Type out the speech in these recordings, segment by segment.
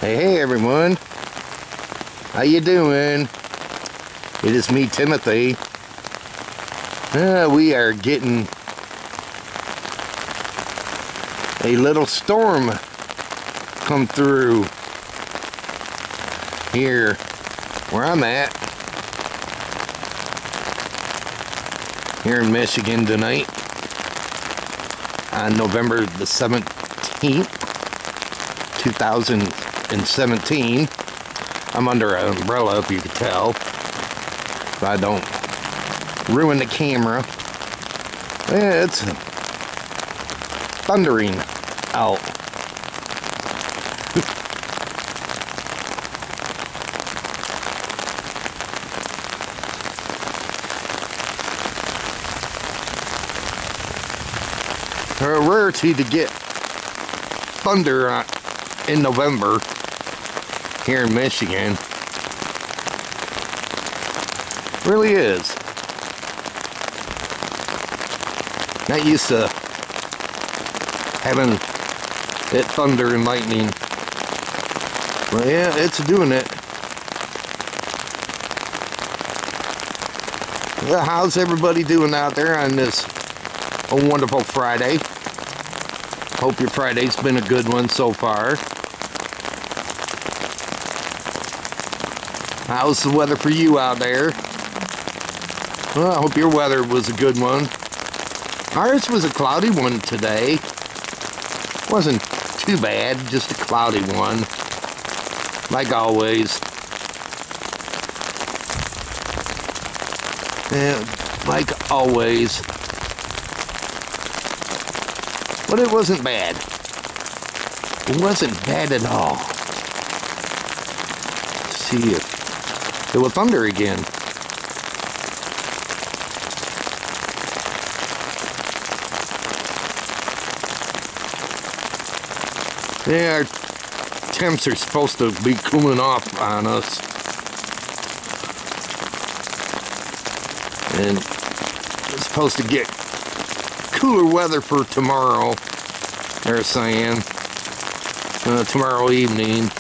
Hey everyone, how you doing? It is me, Timothy. We are getting a little storm come through here where I'm at, here in Michigan tonight on November the 17th, 2017. I'm under an umbrella, if you could tell, so I don't ruin the camera. Yeah, it's thundering out. A rarity to get thunder in November here in Michigan. Really is. Not used to having it thunder and lightning. Well, yeah, it's doing it. Well, how's everybody doing out there on this wonderful Friday? Hope your Friday's been a good one so far. How's the weather for you out there? Well, I hope your weather was a good one. Ours was a cloudy one today. Wasn't too bad, just a cloudy one. Like always. Yeah, like always. But it wasn't bad. It wasn't bad at all. Let's see if it will thunder again. Yeah, our temps are supposed to be cooling off on us. And it's supposed to get cooler weather for tomorrow, they're saying. Tomorrow evening.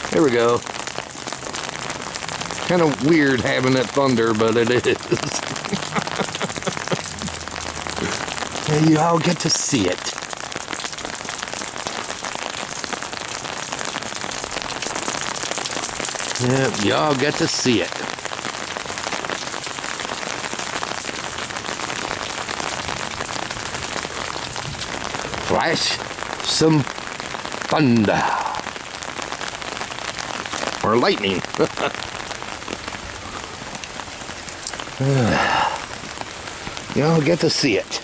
There we go. Kind of weird having that thunder, but it is. And you all get to see it. Yeah, you all get to see it. Flash some thunder. Or lightning. You all get to see it.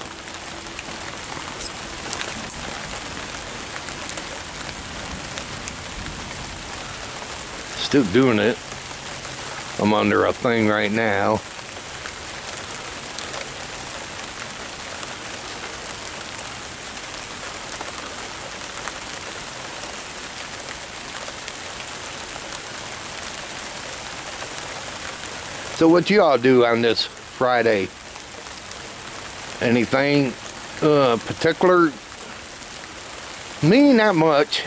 Still doing it. I'm under a thing right now. So what you all do on this Friday? Anything particular? Me, not much.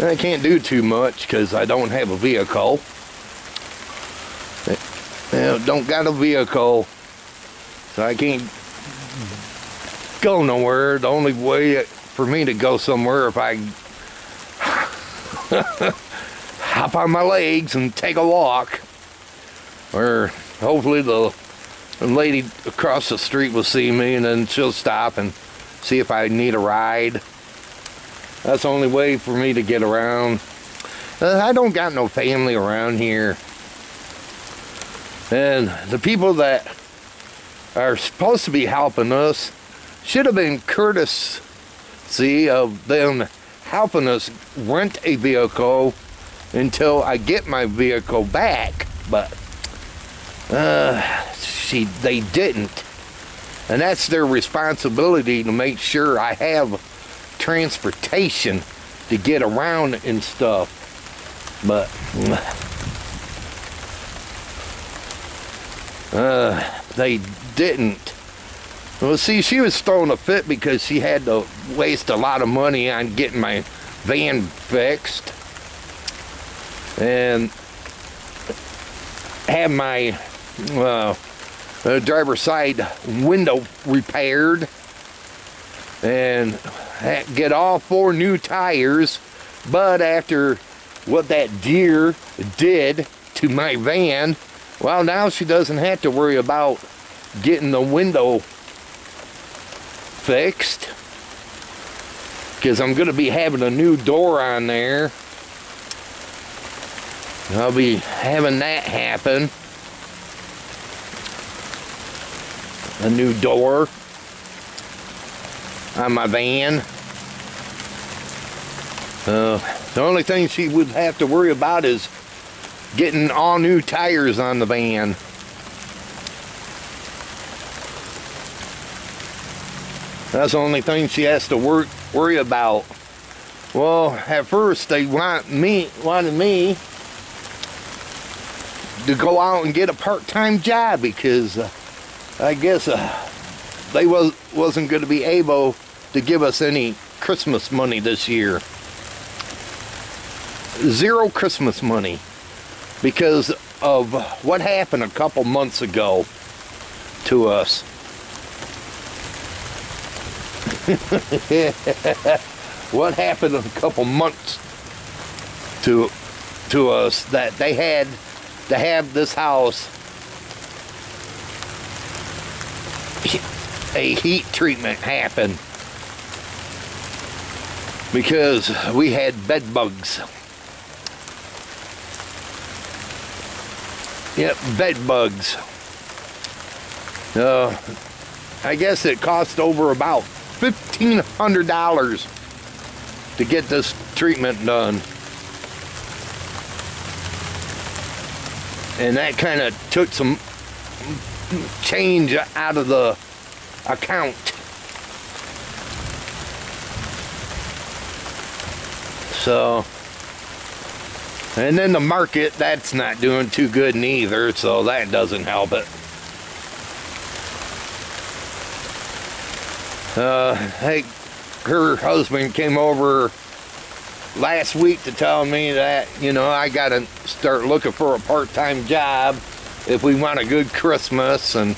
I can't do too much because I don't have a vehicle. Don't got a vehicle, so I can't go nowhere. The only way for me to go somewhere if I hop on my legs and take a walk. Or hopefully the lady across the street will see me and then she'll stop and see if I need a ride. That's the only way for me to get around. I don't got no family around here. And the people that are supposed to be helping us should have been courtesy of them helping us rent a vehicle until I get my vehicle back. But they didn't. And that's their responsibility to make sure I have transportation to get around and stuff. But they didn't. Well, see, she was throwing a fit because she had to waste a lot of money on getting my van fixed and have my driver's side window repaired and get all 4 new tires. But after what that deer did to my van, well, now she doesn't have to worry about getting the window fixed, because I'm going to be having a new door on there. I'll be having that happen. A new door on my van. The only thing she would have to worry about is getting all new tires on the van. That's the only thing she has to worry about. Well, at first they wanted me to go out and get a part-time job because I guess they wasn't going to be able to give us any Christmas money this year. 0 Christmas money because of what happened a couple months ago to us. What happened a couple months to us that they had to have this house a heat treatment happen because we had bed bugs. Yep, bed bugs. I guess it cost over about $1,500 to get this treatment done. And that kind of took some change out of the account. So, and then the market, that's not doing too good neither, so that doesn't help it. Hey, her husband came over last week to tell me that, you know, I gotta start looking for a part-time job if we want a good Christmas. And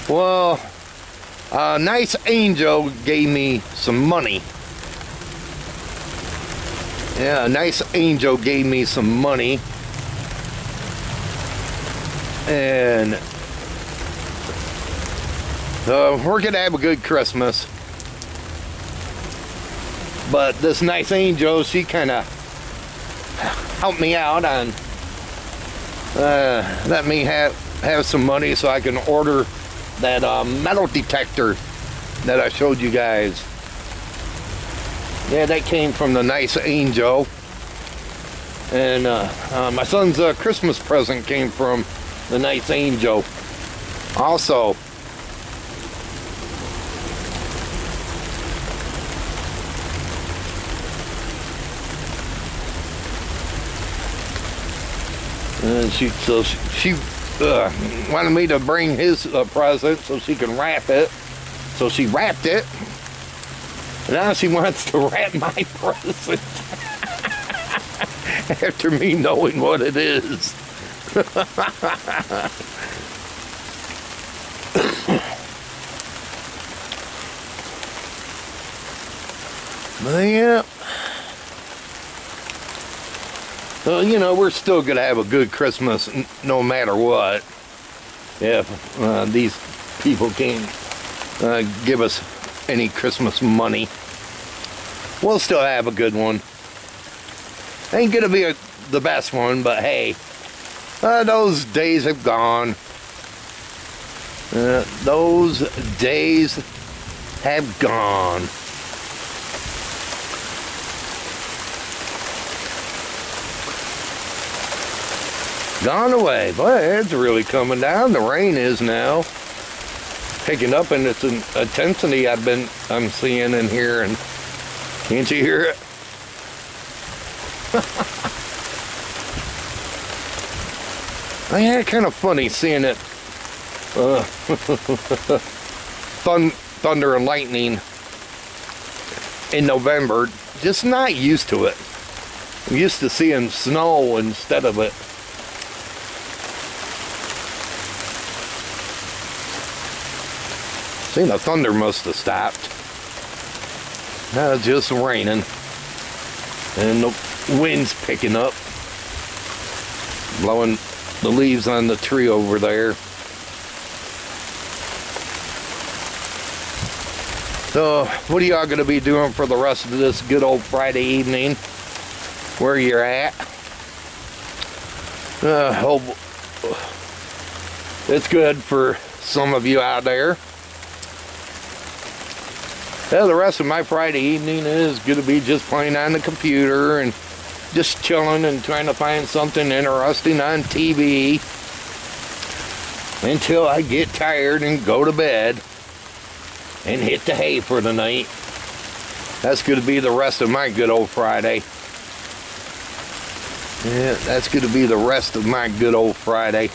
well, a nice angel gave me some money. Yeah, a nice angel gave me some money, and we're gonna have a good Christmas. But this nice angel, she kind of helped me out on let me have some money so I can order that metal detector that I showed you guys. Yeah, that came from the nice angel. And my son's Christmas present came from the nice angel also. And she wanted me to bring his present so she can wrap it. So she wrapped it. Now she wants to wrap my present after me knowing what it is. But yeah. Well, you know, we're still going to have a good Christmas no matter what. If these people can't give us any Christmas money, we'll still have a good one. Ain't going to be the best one, but hey, those days have gone. Those days have gone. Gone away. Boy, it's really coming down. The rain is now picking up in its intensity I'm seeing in here, and can't you hear it? Yeah, kind of funny seeing it thunder and lightning in November. Just not used to it. I'm used to seeing snow instead of it. See, the thunder must have stopped. Now it's just raining. And the wind's picking up. Blowing the leaves on the tree over there. So, what are y'all going to be doing for the rest of this good old Friday evening? Where you're at? Hope it's good for some of you out there. Yeah, the rest of my Friday evening is going to be just playing on the computer and just chilling and trying to find something interesting on TV until I get tired and go to bed and hit the hay for the night. That's going to be the rest of my good old Friday. Yeah, that's going to be the rest of my good old Friday.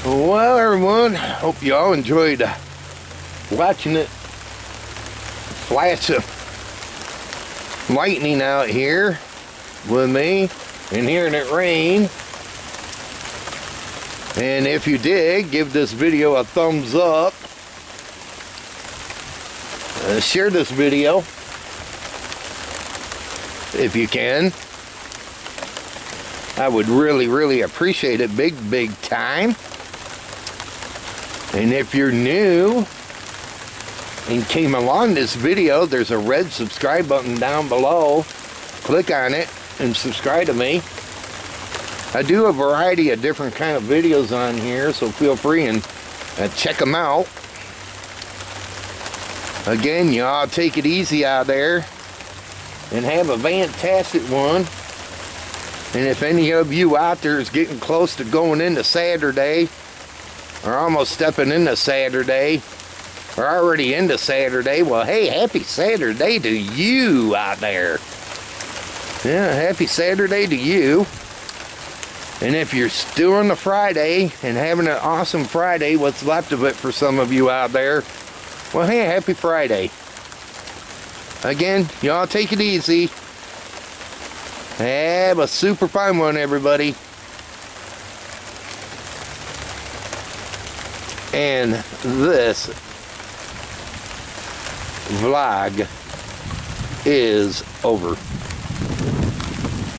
Well, everyone, hope you all enjoyed watching it flash of lightning out here with me and hearing it rain. And if you did, give this video a thumbs up. Share this video if you can. I would really appreciate it big time. And if you're new and came along this video, there's a red subscribe button down below. Click on it and subscribe to me. I do a variety of different kind of videos on here, so feel free and check them out. Again, y'all take it easy out there and have a fantastic one. And if any of you out there is getting close to going into Saturday, or almost stepping into Saturday, or already into Saturday, well, hey, happy Saturday to you out there. Yeah, happy Saturday to you. And if you're still on the Friday and having an awesome Friday, what's left of it for some of you out there, well, hey, happy Friday. Again, y'all take it easy. Have a super fun one, everybody. And this vlog is over.